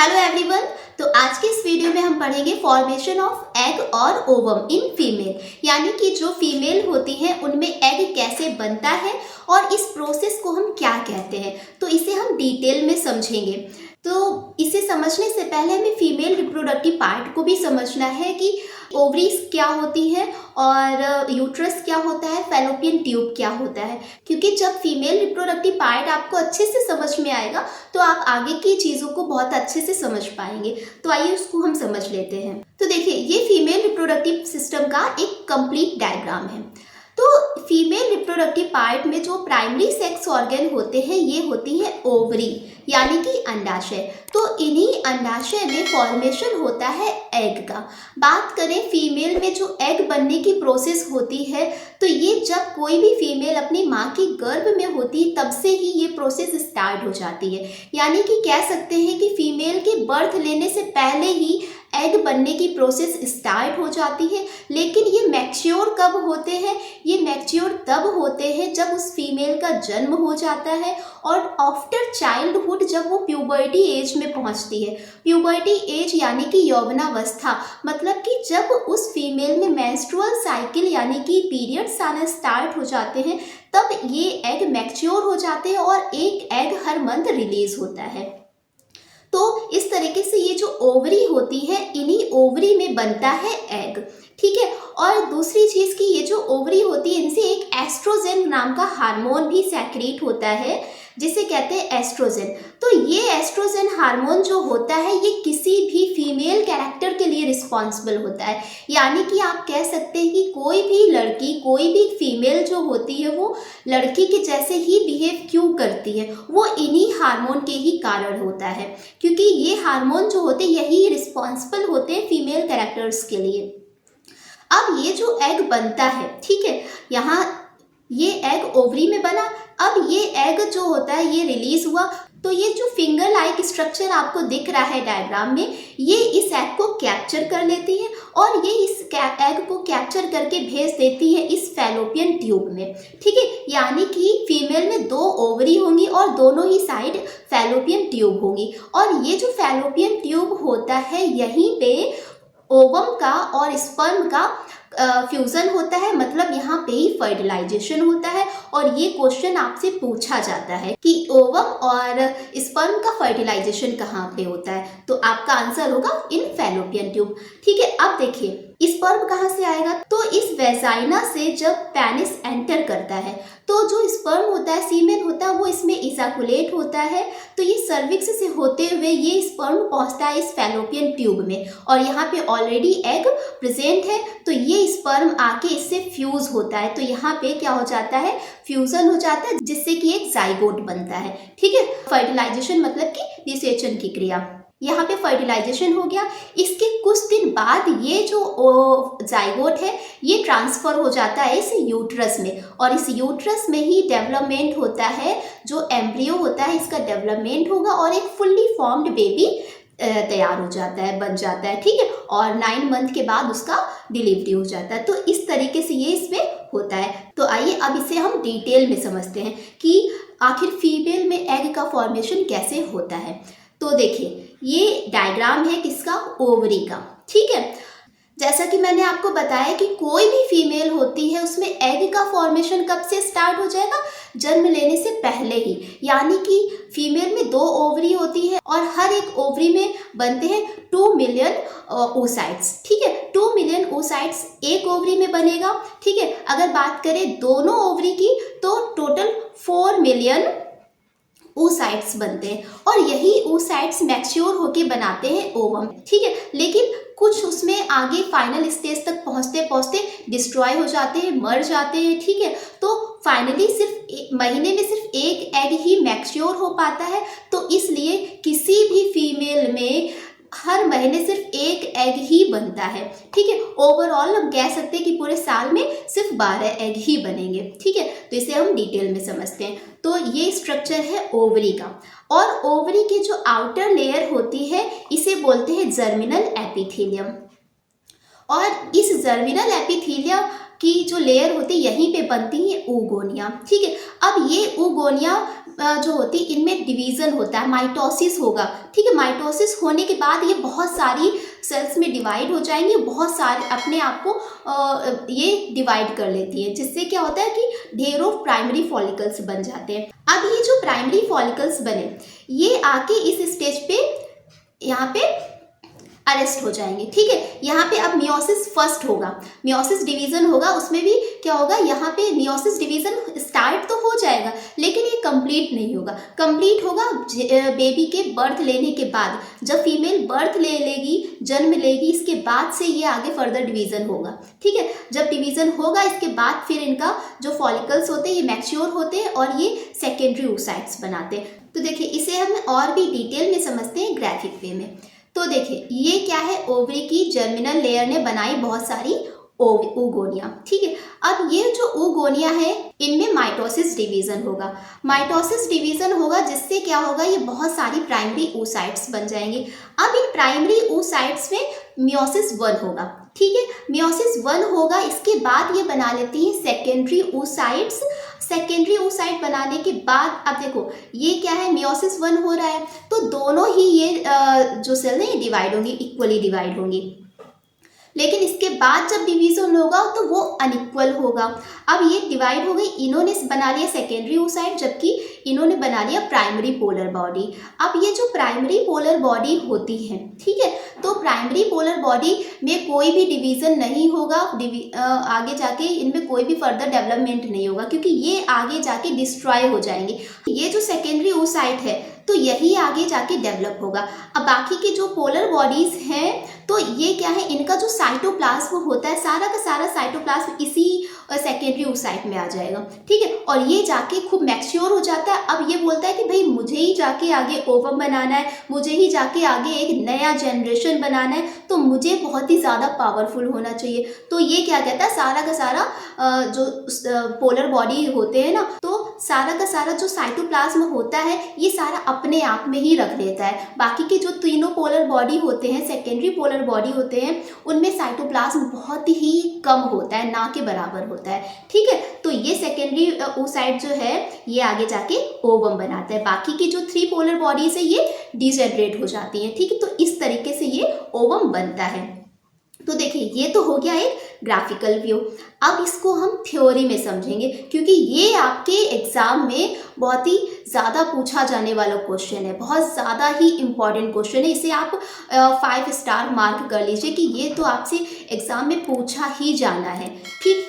Hello everyone. तो आज के इस वीडियो में हम पढ़ेंगे फॉर्मेशन ऑफ एग और ओवम इन फीमेल, यानी कि जो फीमेल होती हैं उनमें एग कैसे बनता है और इस प्रोसेस को हम क्या कहते हैं, तो इसे हम डिटेल में समझेंगे। तो इसे समझने से पहले हमें फीमेल रिप्रोडक्टिव पार्ट को भी समझना है कि ओवरीज क्या होती है और यूट्रस क्या होता है, फैलोपियन ट्यूब क्या होता है। क्योंकि जब फीमेल रिप्रोडक्टिव पार्ट आपको अच्छे से समझ में आएगा तो आप आगे की चीज़ों को बहुत अच्छे से समझ पाएंगे। तो आइए उसको हम समझ लेते हैं। तो देखिए, ये फीमेल रिप्रोडक्टिव सिस्टम का एक कंप्लीट डायग्राम है। तो फीमेल रिप्रोडक्टिव पार्ट में जो प्राइमरी सेक्स ऑर्गन होते हैं ये होती है ओवरी, यानी कि अंडाशय। तो इन्हीं अंडाशय में फॉर्मेशन होता है एग का। बात करें फीमेल में जो एग बनने की प्रोसेस होती है, तो ये जब कोई भी फीमेल अपनी माँ की गर्भ में होती है तब से ही ये प्रोसेस स्टार्ट हो जाती है। यानी कि कह सकते हैं कि फीमेल के बर्थ लेने से पहले ही एग बनने की प्रोसेस स्टार्ट हो जाती है। लेकिन ये मैच्योर कब होते हैं? ये मैच्योर तब होते हैं जब उस फीमेल का जन्म हो जाता है और आफ्टर चाइल्डहुड जब वो प्यूबर्टी एज में पहुंचती है। प्यूबर्टी एज यानी कि यौवनावस्था, मतलब कि जब उस फीमेल में मेंस्ट्रुअल साइकिल यानी कि पीरियड्स आना स्टार्ट हो जाते हैं, तब ये एग मैच्योर हो जाते हैं और एक एग हर मंथ रिलीज होता है। तो इस तरीके से ये जो ओवरी होती है, इन्हीं ओवरी में बनता है एग, ठीक है। और दूसरी चीज़ की ये जो ओवरी होती है इनसे एक एस्ट्रोजन नाम का हार्मोन भी सेक्रेट होता है जिसे कहते हैं एस्ट्रोजन। तो ये एस्ट्रोजन हार्मोन जो होता है ये किसी भी फीमेल कैरेक्टर के लिए रिस्पॉन्सिबल होता है। यानी कि आप कह सकते हैं कि कोई भी लड़की, कोई भी फीमेल जो होती है वो लड़की के जैसे ही बिहेव क्यों करती है, वो इन्हीं हार्मोन के ही कारण होता है। क्योंकि ये हार्मोन जो होते हैं यही रिस्पॉन्सिबल होते हैं फीमेल कैरेक्टर्स के लिए। अब ये जो एग बनता है, ठीक है, यहाँ ये एग ओवरी में बना। अब ये एग जो होता है ये रिलीज हुआ, तो ये जो फिंगर लाइक स्ट्रक्चर आपको दिख रहा है डायग्राम में, ये इस एग को कैप्चर कर लेती है और ये इस एग को कैप्चर करके भेज देती है इस फैलोपियन ट्यूब में, ठीक है। यानी कि फीमेल में 2 ओवरी होंगी और दोनों ही साइड फैलोपियन ट्यूब होंगी। और ये जो फैलोपियन ट्यूब होता है यहीं पे ओवम का और स्पर्म का फ्यूजन होता है, मतलब यहाँ पे ही फर्टिलाइजेशन होता है। और ये क्वेश्चन आपसे पूछा जाता है कि ओवम और स्पर्म का फर्टिलाइजेशन कहाँ पे होता है, तो आपका आंसर होगा इन फैलोपियन ट्यूब, ठीक है। अब देखिए स्पर्म कहाँ से आएगा, तो इस वेजाइना से जब पेनिस एंटर करता है तो जो स्पर्म होता है, सीमेन होता है, वो इसमें इजाकुलेट होता है। तो ये सर्विक्स से होते हुए ये स्पर्म पहुंचता है इस फैलोपियन ट्यूब में और यहाँ पे ऑलरेडी एग प्रेजेंट है। तो ये स्पर्म आके इससे फ्यूज होता है, तो यहाँ पे क्या हो जाता है, फ्यूजन हो जाता है जिससे कि एक जाइगोट बनता है, ठीक है। फर्टिलाइजेशन मतलब कि निषेचन की क्रिया, यहाँ पे फर्टिलाइजेशन हो गया। इसके कुछ दिन बाद ये जो जाइगोट है ये ट्रांसफर हो जाता है इस यूट्रस में और इस यूट्रस में ही डेवलपमेंट होता है, जो एम्ब्रियो होता है इसका डेवलपमेंट होगा और एक फुल्ली फॉर्म्ड बेबी तैयार हो जाता है, बन जाता है, ठीक है। और 9 मंथ के बाद उसका डिलीवरी हो जाता है। तो इस तरीके से ये इसमें होता है। तो आइए अब इसे हम डिटेल में समझते हैं कि आखिर फीमेल में एग का फॉर्मेशन कैसे होता है। तो देखिए ये डायग्राम है किसका, ओवरी का, ठीक है। जैसा कि मैंने आपको बताया कि कोई भी फीमेल होती है उसमें एग का फॉर्मेशन कब से स्टार्ट हो जाएगा, जन्म लेने से पहले ही। यानी कि फीमेल में 2 ओवरी होती है और हर एक ओवरी में बनते हैं 2 मिलियन oocytes, ठीक है। 2 मिलियन oocytes एक ओवरी में बनेगा, ठीक है। अगर बात करें दोनों ओवरी की तो टोटल 4 मिलियन oocytes बनते हैं और यही oocytes मैच्योर होके बनाते हैं ओवम, ठीक है। लेकिन कुछ उसमें आगे फाइनल स्टेज तक पहुंचते पहुंचते डिस्ट्रॉय हो जाते हैं, मर जाते हैं, ठीक है। तो फाइनली सिर्फ महीने में सिर्फ एक एग ही मैच्योर हो पाता है। तो इसलिए किसी भी फीमेल में हर महीने सिर्फ एक एग ही बनता है, ठीक है। ओवरऑल हम कह सकते हैं कि पूरे साल में सिर्फ 12 एग ही बनेंगे, ठीक है। तो इसे हम डिटेल में समझते हैं। तो ये स्ट्रक्चर है ओवरी का और ओवरी की जो आउटर लेयर होती है इसे बोलते हैं जर्मिनल एपिथेलियम। और इस जर्मिनल एपिथेलियम की जो लेयर होती है यहीं पे बनती है oogonia, ठीक है। अब ये oogonia जो होती है इनमें डिवीज़न होता है, माइटोसिस होगा। ठीक है, माइटोसिस होने के बाद ये बहुत सारी सेल्स में डिवाइड हो जाएंगी, बहुत सारे अपने आप को ये डिवाइड कर लेती है, जिससे क्या होता है कि ढेरों प्राइमरी फॉलिकल्स बन जाते हैं। अब ये जो प्राइमरी फॉलिकल्स बने ये आके इस स्टेज पे यहाँ पे अरेस्ट हो जाएंगे। ठीक है, यहाँ पे अब मियोसिस फर्स्ट होगा, मियोसिस डिवीजन होगा, उसमें भी क्या होगा, यहाँ पे मियोसिस डिवीजन स्टार्ट तो हो जाएगा लेकिन ये कंप्लीट नहीं होगा। कंप्लीट होगा बेबी के बर्थ लेने के बाद, जब फीमेल बर्थ ले लेगी, जन्म लेगी, इसके बाद से ये आगे फर्दर डिवीजन होगा। ठीक है, जब डिवीजन होगा इसके बाद फिर इनका जो फॉलिकल्स होते हैं ये मैच्योर होते हैं और ये सेकेंडरी oocytes बनाते हैं। तो देखिए इसे हम और भी डिटेल में समझते हैं ग्राफिक वे में। तो देखिए ये क्या है, ओवरी की जर्मिनल लेयर ने बनाई बहुत सारी oogonia। ठीक है, अब ये जो oogonia है इनमें माइटोसिस डिवीजन होगा, माइटोसिस डिवीजन होगा जिससे क्या होगा, ये बहुत सारी प्राइमरी oocytes बन जाएंगी। अब इन प्राइमरी oocytes में मियोसिस 1 होगा। ठीक है, मियोसिस 1 होगा, इसके बाद ये बना लेती है सेकेंडरी oocytes। सेकेंडरी oocyte बनाने के बाद अब देखो ये क्या है, मियोसिस 1 हो रहा है तो दोनों ही ये जो सेल है ये डिवाइड होंगी, इक्वली डिवाइड होंगी। लेकिन इसके बाद जब डिवीजन होगा तो वो अनइक्वल होगा। अब ये डिवाइड हो गई, इन्होंने बना लिया सेकेंडरी oocyte जबकि इन्होंने बना लिया प्राइमरी पोलर बॉडी। अब ये जो प्राइमरी पोलर बॉडी होती है, ठीक है, तो प्राइमरी पोलर बॉडी में कोई भी डिवीजन नहीं होगा, आगे जाके इनमें कोई भी फर्दर डेवलपमेंट नहीं होगा क्योंकि ये आगे जाके डिस्ट्रॉय हो जाएंगे। ये जो सेकेंडरी oocyte है तो यही आगे जाके डेवलप होगा। अब बाकी की जो पोलर बॉडीज हैं तो ये क्या है, इनका जो साइटोप्लाज्म होता है सारा का सारा साइटोप्लाज्म इसी सेकेंडरी oocyte में आ जाएगा। ठीक है, और ये जाके खूब मैच्योर हो जाता है। अब ये बोलता है कि भाई मुझे ही जाके आगे ओवम बनाना है, मुझे ही जाके आगे एक नया जनरेशन बनाना है, तो मुझे बहुत ही ज़्यादा पावरफुल होना चाहिए। तो ये क्या कहता है, सारा का सारा जो पोलर बॉडी होते हैं ना, तो सारा का सारा जो साइटोप्लाज्म होता है ये सारा अपने आप में ही रख लेता है। बाकी के जो तीनों पोलर बॉडी होते हैं, सेकेंडरी पोलर बॉडी होते हैं, उनमें साइटोप्लाज्म बहुत ही कम होता है, ना के बराबर होता है। ठीक है, तो ये सेकेंडरी oocyte जो है ये आगे जाके ओवम बनाता है। बाकी की जो 3 पोलर बॉडीज है ये डिजेनरेट हो जाती हैं। ठीक है, तो इस तरीके से ये ओवम बनता है। तो देखिए ये तो हो गया एक ग्राफिकल व्यू। अब इसको हम थ्योरी में समझेंगे क्योंकि ये आपके एग्जाम में बहुत ही ज़्यादा पूछा जाने वाला क्वेश्चन है, बहुत ज़्यादा ही इम्पॉर्टेंट क्वेश्चन है। इसे आप 5 स्टार मार्क कर लीजिए कि ये तो आपसे एग्जाम में पूछा ही जाना है। ठीक,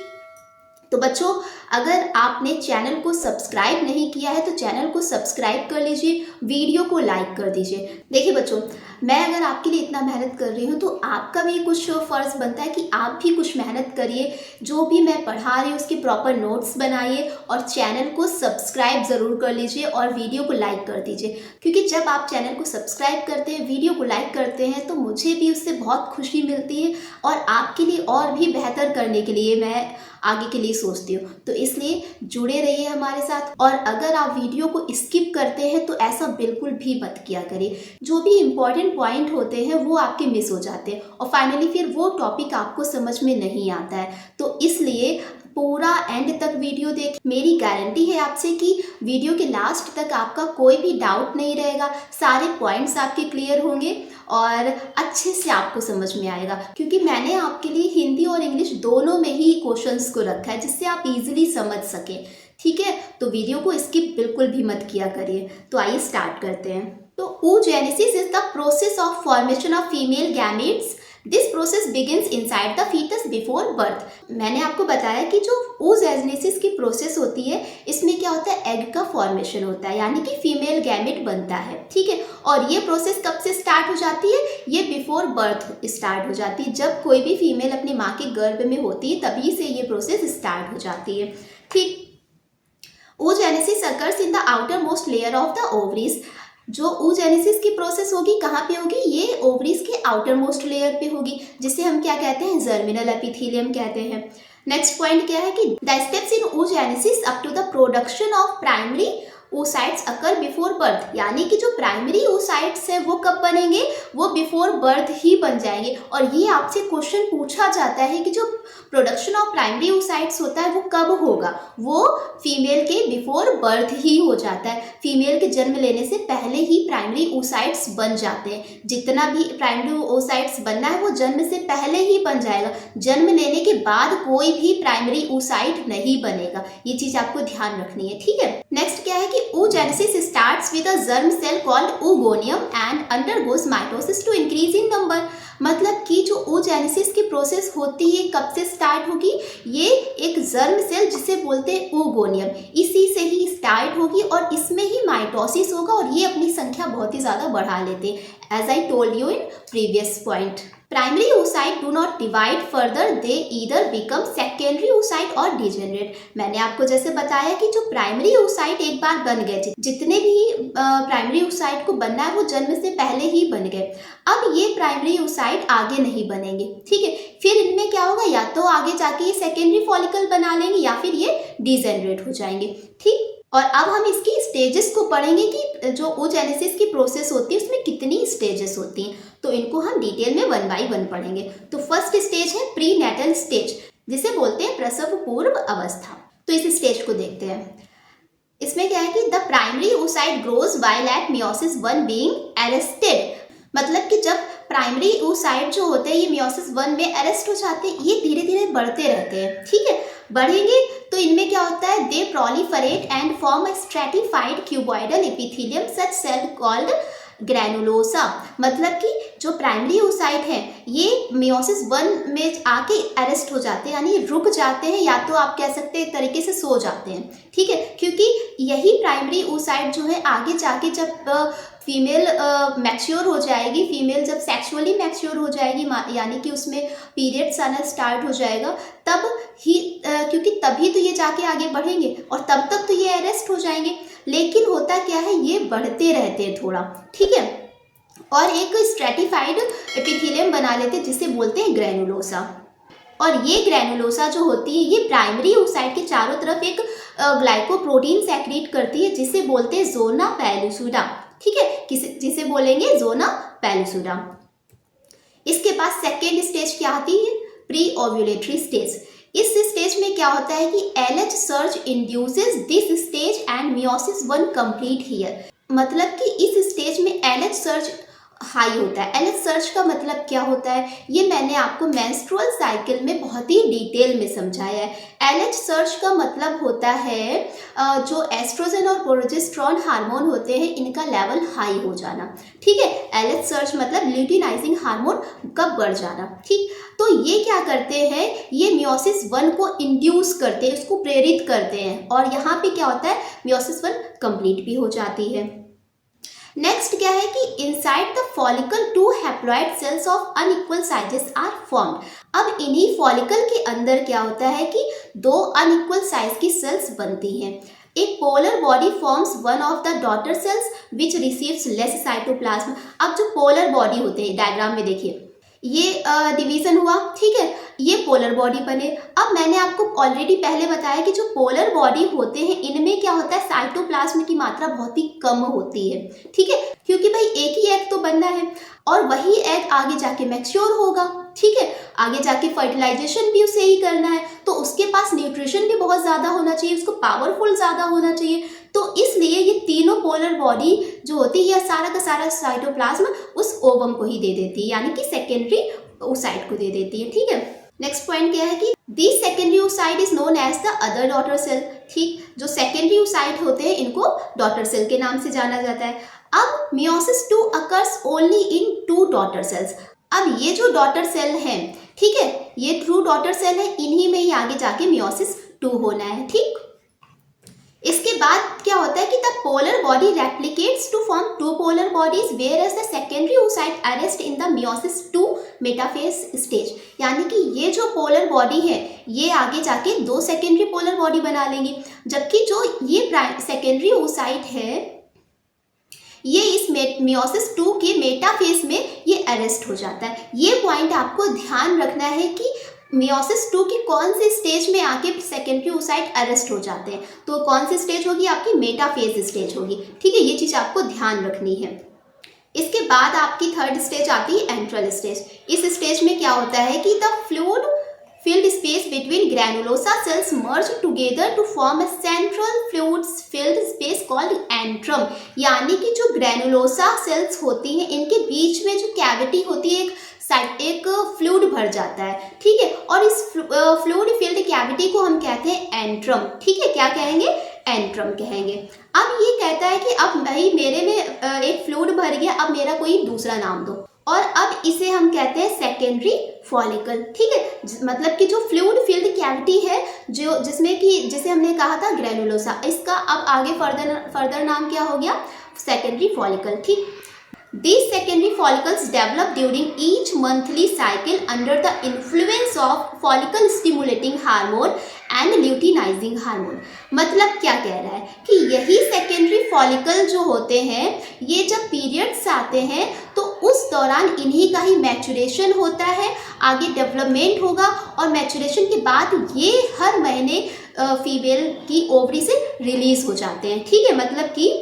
तो बच्चों अगर आपने चैनल को सब्सक्राइब नहीं किया है तो चैनल को सब्सक्राइब कर लीजिए, वीडियो को लाइक कर दीजिए। देखिए बच्चों, मैं अगर आपके लिए इतना मेहनत कर रही हूँ तो आपका भी कुछ फ़र्ज़ बनता है कि आप भी कुछ मेहनत करिए, जो भी मैं पढ़ा रही हूँ उसके प्रॉपर नोट्स बनाइए और चैनल को सब्सक्राइब ज़रूर कर लीजिए और वीडियो को लाइक कर दीजिए। क्योंकि जब आप चैनल को सब्सक्राइब करते हैं, वीडियो को लाइक करते हैं तो मुझे भी उससे बहुत खुशी मिलती है और आपके लिए और भी बेहतर करने के लिए मैं आगे के लिए सोचती हूँ। तो इसलिए जुड़े रहिए हमारे साथ। और अगर आप वीडियो को स्किप करते हैं तो ऐसा बिल्कुल भी मत किया करिए, जो भी इम्पॉर्टेंट पॉइंट होते हैं वो आपके मिस हो जाते हैं और फाइनली फिर वो टॉपिक आपको समझ में नहीं आता है। तो इसलिए पूरा एंड तक वीडियो देख, मेरी गारंटी है आपसे कि वीडियो के लास्ट तक आपका कोई भी डाउट नहीं रहेगा, सारे पॉइंट्स आपके क्लियर होंगे और अच्छे से आपको समझ में आएगा। क्योंकि मैंने आपके लिए हिंदी और इंग्लिश दोनों में ही क्वेश्चंस को रखा है जिससे आप इजीली समझ सकें। ठीक है, तो वीडियो को स्किप बिल्कुल भी मत किया करिए। तो आइए स्टार्ट करते हैं। तो oogenesis is the process of formation of female gametes. This process begins inside the foetus before birth. मैंने आपको बताया कि जो oogenesis की प्रोसेस होती है इसमें क्या होता है, एग का फॉर्मेशन होता है, यानी कि फीमेल गैमेट बनता है। ठीक है, और ये प्रोसेस कब से स्टार्ट हो जाती है, ये बिफोर बर्थ स्टार्ट हो जाती है। जब कोई भी फीमेल अपनी माँ के गर्भ में होती है तभी से ये प्रोसेस स्टार्ट हो जाती है। ठीक, oogenesis occurs in the outermost layer of the ovaries। जो oogenesis की प्रोसेस होगी कहाँ पे होगी, ये ओवरीज के आउटर मोस्ट लेयर पे होगी, जिसे हम क्या कहते हैं, जर्मिनल एपिथेलियम कहते हैं। नेक्स्ट पॉइंट क्या है कि the steps in oogenesis up to the production of primary oocytes occur before birth, यानी कि जो प्राइमरी oocytes है वो कब बनेंगे, वो बिफोर बर्थ ही बन जाएंगे। और ये आपसे क्वेश्चन पूछा जाता है कि जो प्रोडक्शन ऑफ प्राइमरी oocytes होता है वो कब होगा, वो फीमेल के बिफोर बर्थ ही हो जाता है। फीमेल के जन्म लेने से पहले ही प्राइमरी oocytes बन जाते हैं। जितना भी प्राइमरी oocytes बनना है वो जन्म से पहले ही बन जाएगा। जन्म लेने के बाद कोई भी प्राइमरी oocyte नहीं बनेगा, ये चीज आपको ध्यान रखनी है, ठीक है। नेक्स्ट क्या है कि oogenesis starts with a germ cell called oogoneum and undergoes mitosis to increase in number. मतलब कि जो oogenesis की प्रोसेस होती है कब से स्टार्ट होगी, ये एक जर्म सेल जिसे बोलते हैं oogoneum, इसी से ही स्टार्ट होगी और इसमें ही माइटोसिस होगा और ये अपनी संख्या बहुत ही ज़्यादा बढ़ा लेते हैं। As I told you in previous point, primary oocyte do not divide further, they either become secondary oocyte और degenerate। मैंने आपको जैसे बताया कि जो प्राइमरी oocyte एक बार बन गए, जितने भी प्राइमरी oocyte को बनना है वो जन्म से पहले ही बन गए। अब ये प्राइमरी oocyte आगे नहीं बनेंगे, ठीक है। फिर इनमें क्या होगा, या तो आगे जाके ये सेकेंडरी फॉलिकल बना लेंगे या फिर ये डिजेनरेट हो जाएंगे, ठीक। और अब हम इसकी स्टेजेस को पढ़ेंगे कि जो oogenesis की प्रोसेस होती है उसमें कितनी स्टेजेस होती हैं, तो इनको हम डिटेल में 1 बाय 1 पढ़ेंगे। तो फर्स्ट स्टेज है प्री नेटल स्टेज, जिसे बोलते हैं प्रसव पूर्व अवस्था। तो इस स्टेज को देखते हैं। इसमें क्या है कि the primary oocyte grows while at meiosis 1 being arrested। मतलब कि जब प्राइमरी oocyte जो होते हैं ये meiosis 1 में अरेस्ट हो जाते हैं, ये धीरे धीरे बढ़ते रहते हैं, ठीक है। बढ़ेंगे तो इनमें क्या होता है, दे proliferate and form a stratified cuboidal epithelium such cell called granulosa. मतलब कि जो प्राइमरी oocyte है ये meiosis 1 में आके अरेस्ट हो जाते हैं, यानी रुक जाते हैं, या तो आप कह सकते हैं एक तरीके से सो जाते हैं, ठीक है। क्योंकि यही प्राइमरी oocyte जो है आगे जाके जब फीमेल मैच्योर हो जाएगी, फीमेल जब सेक्सुअली मैच्योर हो जाएगी, यानी कि उसमें पीरियड्स आना स्टार्ट हो जाएगा, तब ही क्योंकि तभी तो ये जाके आगे बढ़ेंगे और तब तक तो ये अरेस्ट हो जाएंगे। लेकिन होता क्या है, ये बढ़ते रहते हैं थोड़ा, ठीक है, और एक स्ट्रेटिफाइड एपिथेलियम बना लेते हैं जिसे बोलते हैं ग्रैनुलोसा। और ये ग्रैनुलोसा जो होती है ये प्राइमरी oocyte के चारों तरफ एक ग्लाइकोप्रोटीन सेक्रेट करती है जिसे बोलते हैं जोना पेलुसिडा, ठीक है, जिसे बोलेंगे जोना पेलुसिडा। इसके बाद सेकेंड स्टेज क्या आती है, प्री ओव्यूलेटरी स्टेज। इस स्टेज में क्या होता है कि LH search induces this stage and meiosis 1 complete here. मतलब कि इस स्टेज में LH सर्च हाई होता है। LH सर्च का मतलब क्या होता है, ये मैंने आपको मेंस्ट्रुअल साइकिल में बहुत ही डिटेल में समझाया है। LH सर्च का मतलब होता है जो एस्ट्रोजन और प्रोजेस्टेरॉन हार्मोन होते हैं इनका लेवल हाई हो जाना, ठीक है। LH सर्च मतलब ल्यूटिनाइजिंग हार्मोन का बढ़ जाना, ठीक। तो ये क्या करते हैं, ये meiosis 1 को इंड्यूस करते हैं, इसको प्रेरित करते हैं, और यहाँ पे क्या होता है, meiosis 1 कंप्लीट भी हो जाती है। नेक्स्ट क्या है कि inside the follicle 2 haploid cells of unequal sizes are formed. अब इन्हीं फॉलिकल के अंदर क्या होता है कि 2 अनइक्वल साइज की सेल्स बनती हैं। ए polar body forms one of the daughter cells which receives less cytoplasm. अब जो पोलर बॉडी होते हैं, डायग्राम में देखिए ये डिवीजन हुआ, ठीक है, ये पोलर बॉडी बने। अब मैंने आपको ऑलरेडी पहले बताया कि जो पोलर बॉडी होते हैं इनमें क्या होता है, साइटोप्लाज्म की मात्रा बहुत ही कम होती है, ठीक है, क्योंकि भाई एक ही एग तो बनना है और वही एग आगे जाके मैच्योर होगा, ठीक है, आगे जाके फर्टिलाइजेशन भी उसे ही करना है, तो उसके पास न्यूट्रिशन भी बहुत ज़्यादा होना चाहिए, उसको पावरफुल ज़्यादा होना चाहिए। तो इसलिए ये तीनों पोलर बॉडी जो होती है, यह सारा का सारा साइटोप्लाज्म उस ओवम को ही दे देती है, यानी कि सेकेंडरी oocyte को दे देती है, ठीक है। नेक्स्ट पॉइंट क्या है कि this secondary oocyte is known as the other daughter cell, ठीक। जो सेकेंडरी oocyte होते हैं इनको डॉटर सेल के नाम से जाना जाता है। अब meiosis 2 occurs only in 2 daughter cells. अब ये जो डॉटर सेल है, ठीक है, ये ट्रू डॉटर सेल है, इन्हीं में ही आगे जाके meiosis 2 होना है, ठीक। इसके बाद क्या होता है कि the polar body replicates to form 2 polar bodies whereas the secondary oocyte arrest in the meiosis 2 metaphase stage. यानी कि ये जो पोलर बॉडी है ये आगे जाके 2 सेकेंडरी पोलर बॉडी बना लेंगे, जबकि जो ये सेकेंडरी oocyte है ये इस meiosis 2 के मेटाफेज में ये अरेस्ट हो जाता है। ये पॉइंट आपको ध्यान रखना है कि मियोसिस 2 की कौन से स्टेज में आके सेकेंडरी oocyte अरेस्ट हो जाते हैं, तो कौन सी स्टेज होगी आपकी, मेटाफेज स्टेज होगी। ठीक है, ये चीज़ आपको ध्यान रखनी है। इसके बाद आपकी थर्ड स्टेज आती है एंट्रल स्टेज। इस स्टेज में क्या होता है कि the fluid filled space between granulosa cells merge together to form a central fluid filled space called antrum। यानी कि जो ग्रैनुलोसा सेल्स होती हैं इनके बीच में जो कैविटी होती है एक फ्लूइड भर जाता है। ठीक है, और इस फ्लूइड फिल्ड कैविटी को हम कहते हैं एंट्रम। ठीक है, क्या कहेंगे, एंट्रम कहेंगे। अब ये कहता है कि अब भाई मेरे में एक फ्लूइड भर गया, अब मेरा कोई दूसरा नाम दो, और अब इसे हम कहते हैं सेकेंडरी फॉलिकल। ठीक है, मतलब कि जो फ्लूइड फिल्ड कैविटी है जो जिसमें कि जिसे हमने कहा था ग्रैनुलोसा, इसका अब आगे फर्दर नाम क्या हो गया, सेकेंडरी फॉलिकल। ठीक, these secondary follicles develop during each monthly cycle under the influence of follicle stimulating hormone and luteinizing hormone। मतलब क्या कह रहा है कि यही सेकेंडरी फॉलिकल जो होते हैं ये जब पीरियड्स आते हैं तो उस दौरान इन्हीं का ही मैचुरेशन होता है, आगे डेवलपमेंट होगा, और मैचुरेशन के बाद ये हर महीने फीमेल की ओवरी से रिलीज हो जाते हैं। ठीक है, मतलब कि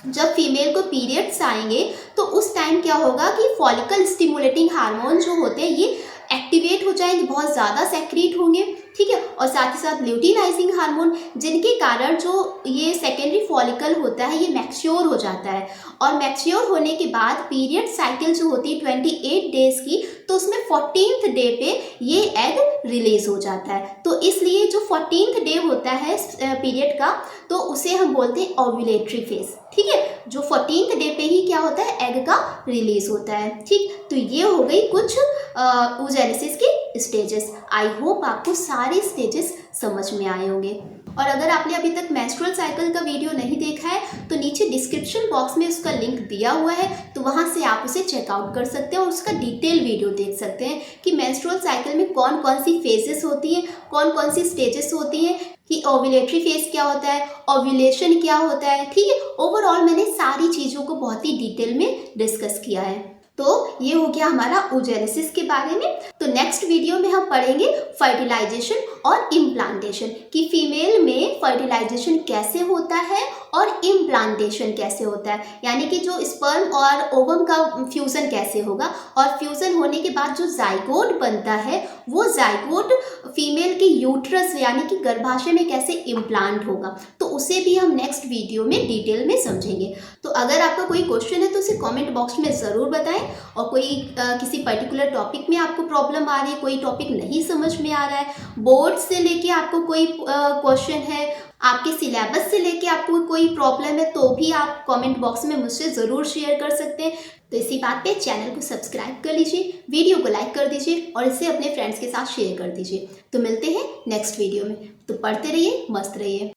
जब फीमेल को पीरियड्स आएंगे तो उस टाइम क्या होगा कि फॉलिकल स्टिमुलेटिंग हार्मोन जो होते हैं ये एक्टिवेट हो जाएंगे, बहुत ज़्यादा सेक्रीट होंगे। ठीक है, और साथ ही साथ ल्यूटिनाइजिंग हार्मोन, जिनके कारण जो ये सेकेंडरी फॉलिकल होता है ये मैच्योर हो जाता है, और मैच्योर होने के बाद पीरियड साइकिल जो होती है 28 डेज की, तो उसमें 14th डे पे ये एग रिलीज हो जाता है। तो इसलिए जो 14th डे होता है पीरियड का, तो उसे हम बोलते हैं ओव्यूलेटरी फेज। ठीक है, जो 14th डे पे ही क्या होता है, एग का रिलीज होता है। ठीक, तो ये हो गई कुछ oogenesis के स्टेजेस। आई होप आपको सारे स्टेजेस समझ में आए होंगे। और अगर आपने अभी तक मेंस्ट्रुअल साइकिल का वीडियो नहीं देखा है तो नीचे डिस्क्रिप्शन बॉक्स में उसका लिंक दिया हुआ है, तो वहाँ से आप उसे चेकआउट कर सकते हैं और उसका डिटेल वीडियो देख सकते हैं कि मेंस्ट्रुअल साइकिल में कौन कौन सी फेजेस होती हैं, कौन कौन सी स्टेजेस होती हैं, कि ओव्यूलेटरी फेज क्या होता है, ओव्यूलेशन क्या होता है। ठीक है, ओवरऑल मैंने सारी चीज़ों को बहुत ही डिटेल में डिस्कस किया है। तो ये हो गया हमारा oogenesis के बारे में। तो नेक्स्ट वीडियो में हम पढ़ेंगे फर्टिलाइजेशन और इम्प्लांटेशन, कि फीमेल में फर्टिलाइजेशन कैसे होता है और इम्प्लांटेशन कैसे होता है, यानी कि जो स्पर्म और ओवम का फ्यूज़न कैसे होगा, और फ्यूज़न होने के बाद जो जाइगोट बनता है वो जाइगोट फीमेल के यूट्रस यानी कि गर्भाशय में कैसे इम्प्लांट होगा, तो उसे भी हम नेक्स्ट वीडियो में डिटेल में समझेंगे। तो अगर आपका कोई क्वेश्चन है तो उसे कमेंट बॉक्स में ज़रूर बताएं, और कोई किसी पर्टिकुलर टॉपिक में आपको प्रॉब्लम आ रही है, कोई टॉपिक नहीं समझ में आ रहा है, बोर्ड से लेके आपको कोई क्वेश्चन है, आपके सिलेबस से लेके आपको कोई प्रॉब्लम है, तो भी आप कमेंट बॉक्स में मुझसे ज़रूर शेयर कर सकते हैं। तो इसी बात पे चैनल को सब्सक्राइब कर लीजिए, वीडियो को लाइक कर दीजिए और इसे अपने फ्रेंड्स के साथ शेयर कर दीजिए। तो मिलते हैं नेक्स्ट वीडियो में, तो पढ़ते रहिए, मस्त रहिए।